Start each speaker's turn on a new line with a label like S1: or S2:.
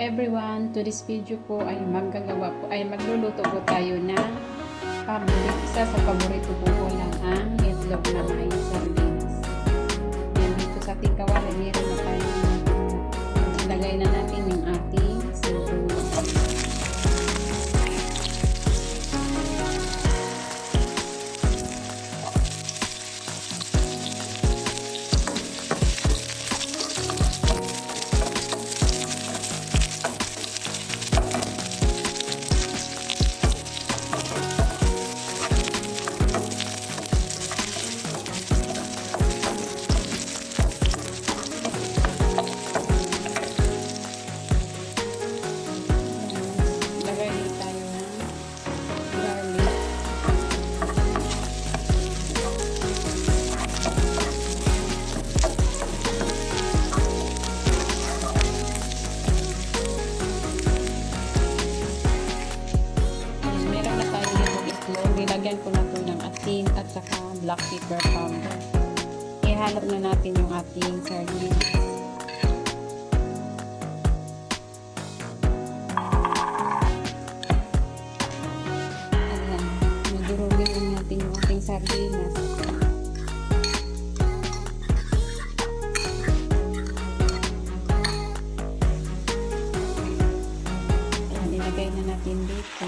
S1: everyone, to this video po ay magluluto po tayo ng isa sa paborito ko lang ang itlog na may sardinas. Yan, dito sa ating kawali, meron na tayo. Ilagay na natin yung ating sibuyas. Nilagyan ko na ito ng asin at saka black pepper powder. Ihalo na natin yung ating sardines. Ayan, madurugin natin yung ating sardinas. Ayan, ilagay na natin dito.